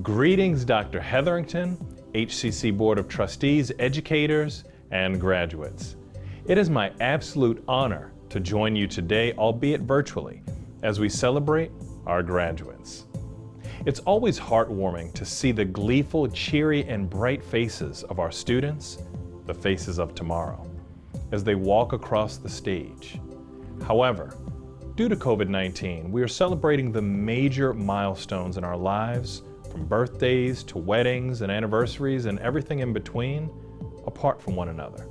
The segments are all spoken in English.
Greetings, Dr. Hetherington, HCC Board of Trustees, educators, and graduates. It is my absolute honor to join you today, albeit virtually, as we celebrate our graduates. It's always heartwarming to see the gleeful, cheery, and bright faces of our students, the faces of tomorrow, as they walk across the stage. However, due to COVID-19, we are celebrating the major milestones in our lives, from birthdays to weddings and anniversaries and everything in between, apart from one another.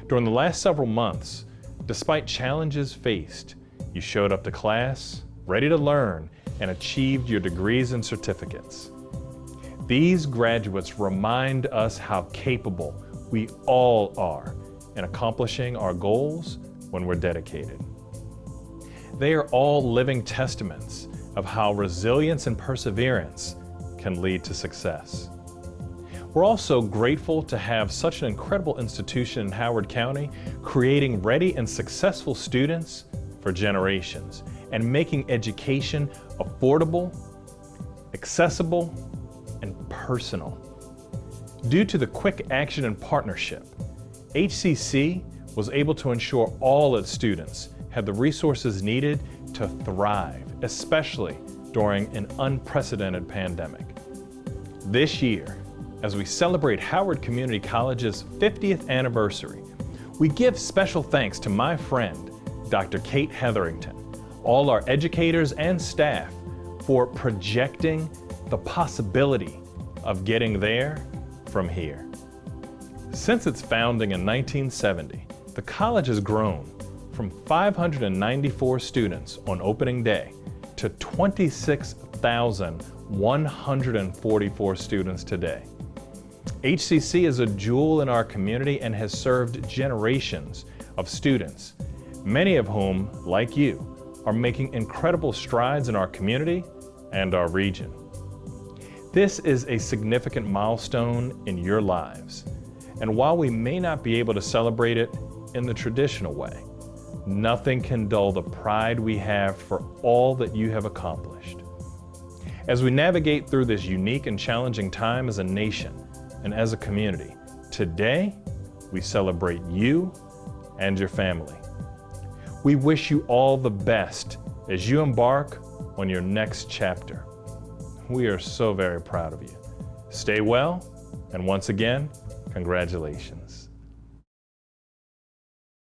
During the last several months, despite challenges faced, you showed up to class, ready to learn, and achieved your degrees and certificates. These graduates remind us how capable we all are in accomplishing our goals when we're dedicated. They are all living testaments of how resilience and perseverance can lead to success. We're also grateful to have such an incredible institution in Howard County, creating ready and successful students for generations and making education affordable, accessible, and personal. Due to the quick action and partnership, HCC was able to ensure all its students had the resources needed to thrive, especially during an unprecedented pandemic. This year, as we celebrate Howard Community College's 50th anniversary, we give special thanks to my friend, Dr. Kate Hetherington, all our educators and staff for projecting the possibility of getting there from here. Since its founding in 1970, the college has grown from 594 students on opening day to 26,144 students today. HCC is a jewel in our community and has served generations of students, many of whom, like you, are making incredible strides in our community and our region. This is a significant milestone in your lives, and while we may not be able to celebrate it in the traditional way, nothing can dull the pride we have for all that you have accomplished. As we navigate through this unique and challenging time as a nation and as a community, today we celebrate you and your family. We wish you all the best as you embark on your next chapter. We are so very proud of you. Stay well, and once again, congratulations.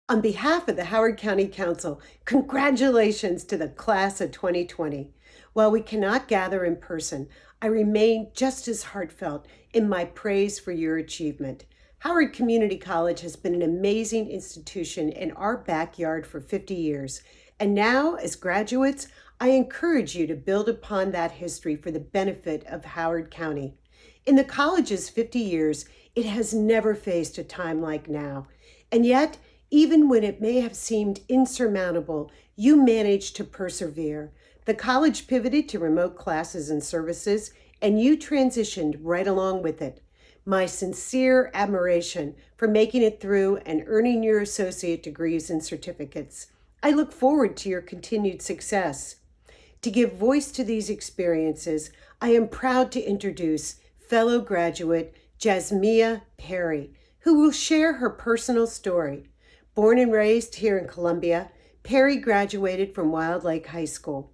On behalf of the Howard County Council, congratulations to the class of 2020. While we cannot gather in person, I remain just as heartfelt in my praise for your achievement. Howard Community College has been an amazing institution in our backyard for 50 years. And now, as graduates, I encourage you to build upon that history for the benefit of Howard County. In the college's 50 years, it has never faced a time like now. And yet, even when it may have seemed insurmountable, you managed to persevere. The college pivoted to remote classes and services, and you transitioned right along with it. My sincere admiration for making it through and earning your associate degrees and certificates. I look forward to your continued success. To give voice to these experiences, I am proud to introduce fellow graduate Jasmia Perry, who will share her personal story. Born and raised here in Columbia, Perry graduated from Wild Lake High School.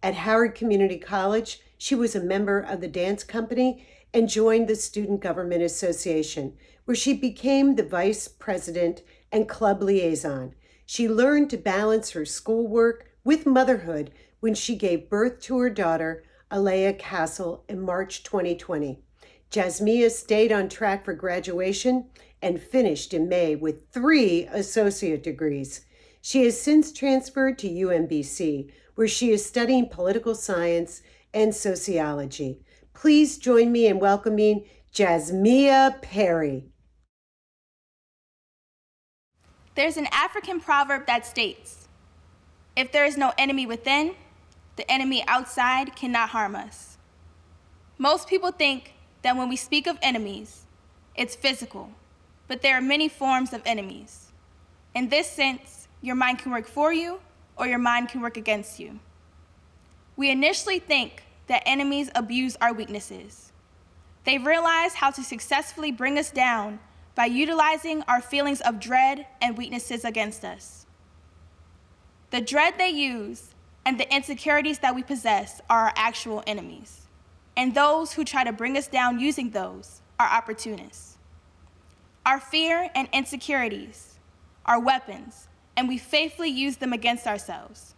At Howard Community College, she was a member of the dance company and joined the Student Government Association, where she became the vice president and club liaison. She learned to balance her schoolwork with motherhood when she gave birth to her daughter, Alea Castle, in March 2020. Jasmia stayed on track for graduation and finished in May with 3 associate degrees. She has since transferred to UMBC, where she is studying political science and sociology. Please join me in welcoming Jasmia Perry. There's an African proverb that states, "If there is no enemy within, the enemy outside cannot harm us." Most people think that when we speak of enemies, it's physical, but there are many forms of enemies. In this sense, your mind can work for you or your mind can work against you. We initially think that enemies abuse our weaknesses. They realize how to successfully bring us down by utilizing our feelings of dread and weaknesses against us. The dread they use and the insecurities that we possess are our actual enemies, and those who try to bring us down using those are opportunists. Our fear and insecurities are weapons, and we faithfully use them against ourselves.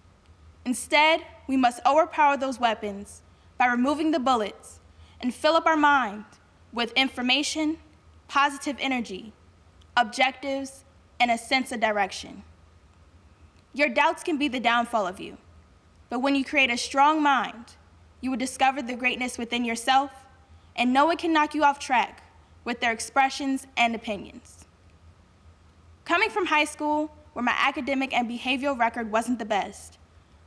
Instead, we must overpower those weapons by removing the bullets and fill up our mind with information, positive energy, objectives, and a sense of direction. Your doubts can be the downfall of you, but when you create a strong mind, you will discover the greatness within yourself, and no one can knock you off track with their expressions and opinions. Coming from high school, where my academic and behavioral record wasn't the best,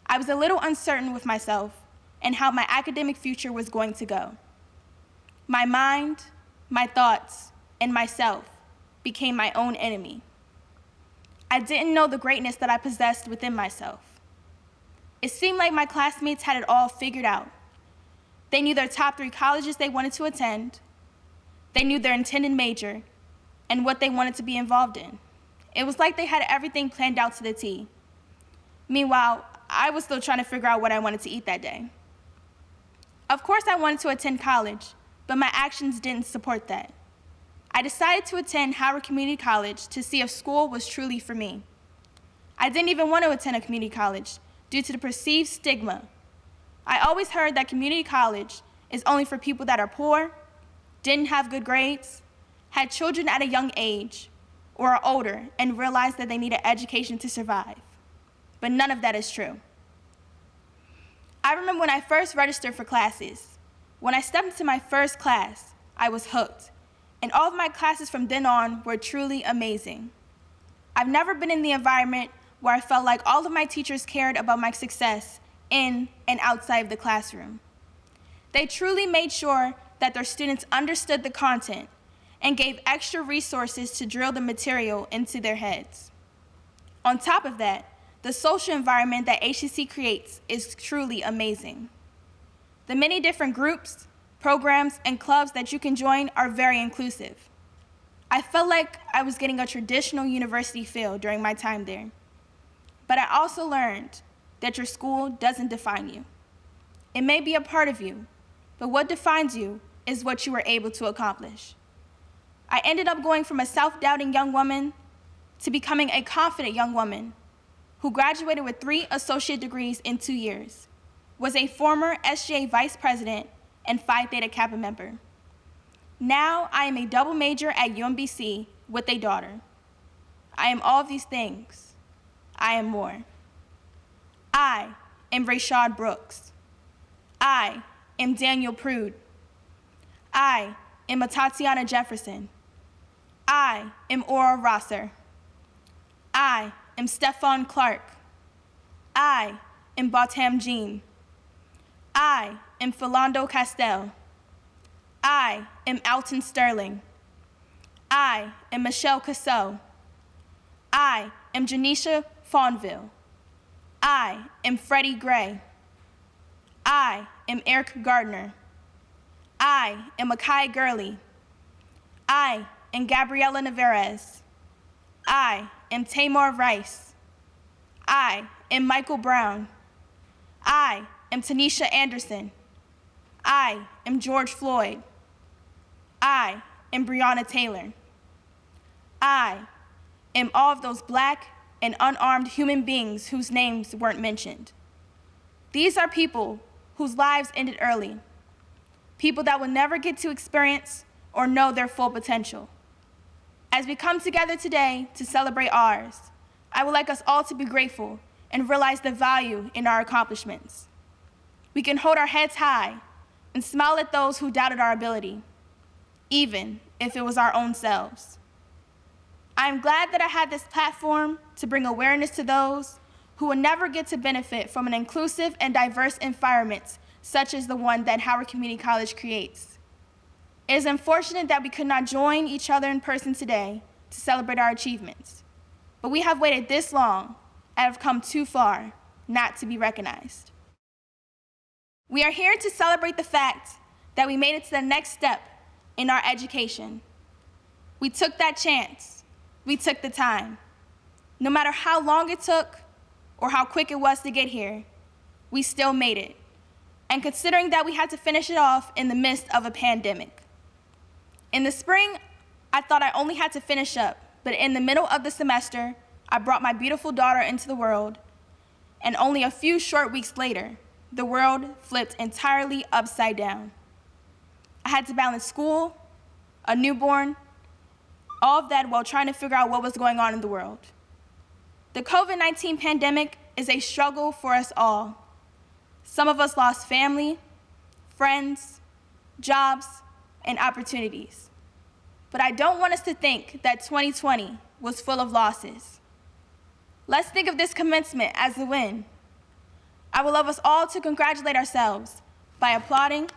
I was a little uncertain with myself and how my academic future was going to go. My mind, my thoughts, and myself became my own enemy. I didn't know the greatness that I possessed within myself. It seemed like my classmates had it all figured out. They knew their top 3 colleges they wanted to attend. They knew their intended major and what they wanted to be involved in. It was like they had everything planned out to the T. Meanwhile, I was still trying to figure out what I wanted to eat that day. Of course, I wanted to attend college, but my actions didn't support that. I decided to attend Howard Community College to see if school was truly for me. I didn't even want to attend a community college due to the perceived stigma. I always heard that community college is only for people that are poor, didn't have good grades, had children at a young age, or are older and realized that they need an education to survive. But none of that is true. I remember when I first registered for classes. When I stepped into my first class, I was hooked, and all of my classes from then on were truly amazing. I've never been in the environment where I felt like all of my teachers cared about my success in and outside of the classroom. They truly made sure that their students understood the content and gave extra resources to drill the material into their heads. On top of that, the social environment that HCC creates is truly amazing. The many different groups, programs, and clubs that you can join are very inclusive. I felt like I was getting a traditional university feel during my time there. But I also learned that your school doesn't define you. It may be a part of you, but what defines you is what you were able to accomplish. I ended up going from a self-doubting young woman to becoming a confident young woman who graduated with 3 associate degrees in 2 years, was a former SGA vice president and Phi Theta Kappa member. Now I am a double major at UMBC with a daughter. I am all of these things. I am more. I am Rayshad Brooks. I am Daniel Prude. I am a Tatiana Jefferson. I am Aura Rosser. I am Stephon Clark. I am Botham Jean. I am Philando Castell. I am Alton Sterling. I am Michelle Cassell. I am Janisha Fawnville. I am Freddie Gray. I am Eric Gardner. I am Akai Gurley. I am Gabriela Navarez. I am Tamar Rice. I am Michael Brown. I am Tanisha Anderson. I am George Floyd. I am Breonna Taylor. I am all of those Black and unarmed human beings whose names weren't mentioned. These are people whose lives ended early, people that will never get to experience or know their full potential. As we come together today to celebrate ours, I would like us all to be grateful and realize the value in our accomplishments. We can hold our heads high and smile at those who doubted our ability, even if it was our own selves. I am glad that I had this platform to bring awareness to those who will never get to benefit from an inclusive and diverse environment such as the one that Howard Community College creates. It is unfortunate that we could not join each other in person today to celebrate our achievements, but we have waited this long and have come too far not to be recognized. We are here to celebrate the fact that we made it to the next step in our education. We took that chance. We took the time. No matter how long it took or how quick it was to get here, we still made it. And considering that we had to finish it off in the midst of a pandemic. In the spring, I thought I only had to finish up, but in the middle of the semester, I brought my beautiful daughter into the world, and only a few short weeks later, the world flipped entirely upside down. I had to balance school, a newborn, all of that while trying to figure out what was going on in the world. The COVID-19 pandemic is a struggle for us all. Some of us lost family, friends, jobs, and opportunities. But I don't want us to think that 2020 was full of losses. Let's think of this commencement as a win. I would love us all to congratulate ourselves by applauding,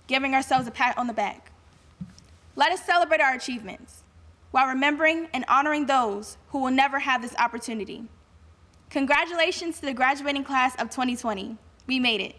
giving ourselves a pat on the back. Let us celebrate our achievements while remembering and honoring those who will never have this opportunity. Congratulations to the graduating class of 2020. We made it.